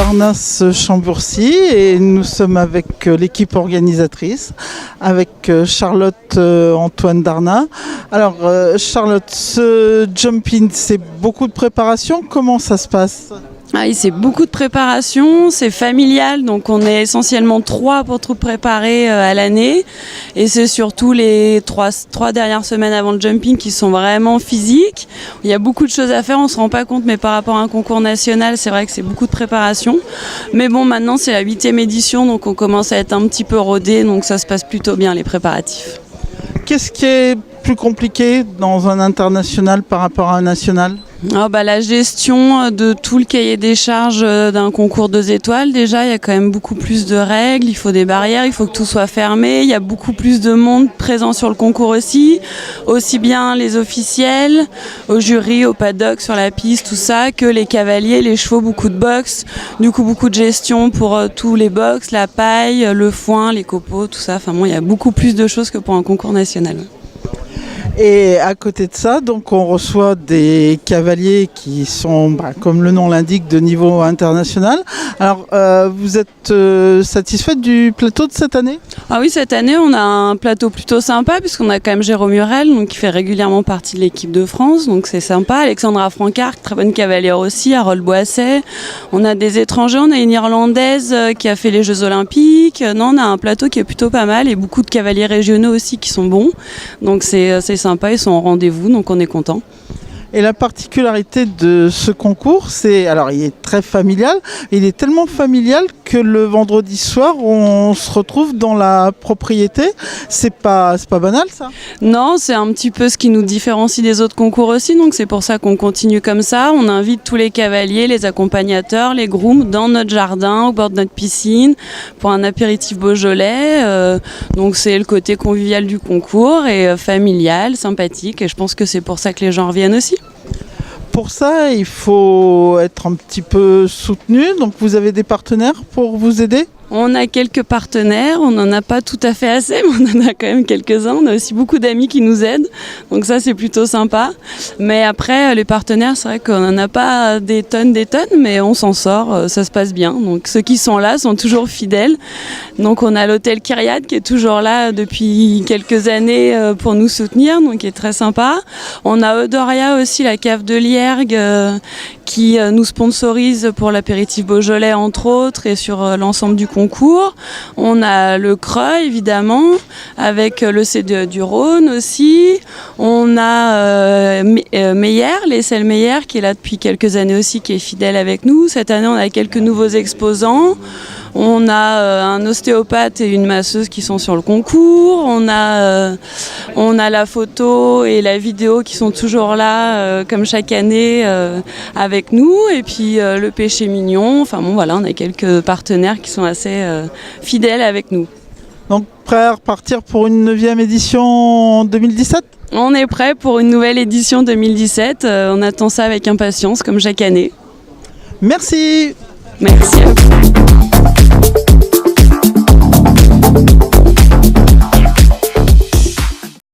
d'Arnas Chambourcy et nous sommes avec l'équipe organisatrice, avec Charlotte Antoine Darnat. Alors Charlotte, ce jump-in, c'est beaucoup de préparation, comment ça se passe ? C'est beaucoup de préparation, c'est familial, donc on est essentiellement 3 pour tout préparer à l'année. Et c'est surtout les 3 dernières semaines avant le jumping qui sont vraiment physiques. Il y a beaucoup de choses à faire, on ne se rend pas compte, mais par rapport à un concours national, c'est vrai que c'est beaucoup de préparation. Mais bon, maintenant c'est la 8e édition, donc on commence à être un petit peu rodé, donc ça se passe plutôt bien les préparatifs. Qu'est-ce qui est plus compliqué dans un international par rapport à un national ? La gestion de tout le cahier des charges d'un concours 2 étoiles, déjà il y a quand même beaucoup plus de règles, il faut des barrières, il faut que tout soit fermé, il y a beaucoup plus de monde présent sur le concours aussi bien les officiels, au jury, au paddock, sur la piste, tout ça, que les cavaliers, les chevaux, beaucoup de box, du coup beaucoup de gestion pour tous les box, la paille, le foin, les copeaux, tout ça, il y a beaucoup plus de choses que pour un concours national. Et à côté de ça, donc on reçoit des cavaliers qui sont, comme le nom l'indique, de niveau international. Alors, vous êtes satisfait du plateau de cette année ? Ah oui, cette année, on a un plateau plutôt sympa, puisqu'on a quand même Jérôme Murel, donc qui fait régulièrement partie de l'équipe de France, donc c'est sympa. Alexandra Francard, très bonne cavalière aussi, Harold Boisset. On a des étrangers, on a une Irlandaise qui a fait les Jeux Olympiques. Non, on a un plateau qui est plutôt pas mal, et beaucoup de cavaliers régionaux aussi qui sont bons. Donc c'est sympa, ils sont au rendez-vous, donc on est content. Et la particularité de ce concours, alors il est très familial, il est tellement familial que le vendredi soir, on se retrouve dans la propriété. C'est pas banal ça ? Non, c'est un petit peu ce qui nous différencie des autres concours aussi, donc c'est pour ça qu'on continue comme ça. On invite tous les cavaliers, les accompagnateurs, les grooms dans notre jardin, au bord de notre piscine, pour un apéritif Beaujolais. Donc c'est le côté convivial du concours et familial, sympathique, et je pense que c'est pour ça que les gens reviennent aussi. Pour ça, il faut être un petit peu soutenu. Donc vous avez des partenaires pour vous aider ? On a quelques partenaires, on n'en a pas tout à fait assez, mais on en a quand même quelques-uns. On a aussi beaucoup d'amis qui nous aident, donc ça c'est plutôt sympa. Mais après, les partenaires, c'est vrai qu'on n'en a pas des tonnes, mais on s'en sort, ça se passe bien. Donc ceux qui sont là sont toujours fidèles. Donc on a l'hôtel Kyriade qui est toujours là depuis quelques années pour nous soutenir, donc qui est très sympa. On a Odoria aussi, la cave de Liergue, qui nous sponsorise pour l'apéritif Beaujolais entre autres et sur l'ensemble du concours. On a le Creux évidemment avec le CDE du Rhône aussi. On a Meyer, l'Essel Meyer qui est là depuis quelques années aussi, qui est fidèle avec nous. Cette année on a quelques nouveaux exposants. On a un ostéopathe et une masseuse qui sont sur le concours. On a la photo et la vidéo qui sont toujours là, comme chaque année, avec nous. Et puis le péché mignon. On a quelques partenaires qui sont assez fidèles avec nous. Donc prêt à repartir pour une 9e édition 2017 ? On est prêt pour une nouvelle édition 2017. On attend ça avec impatience, comme chaque année. Merci. Merci à vous.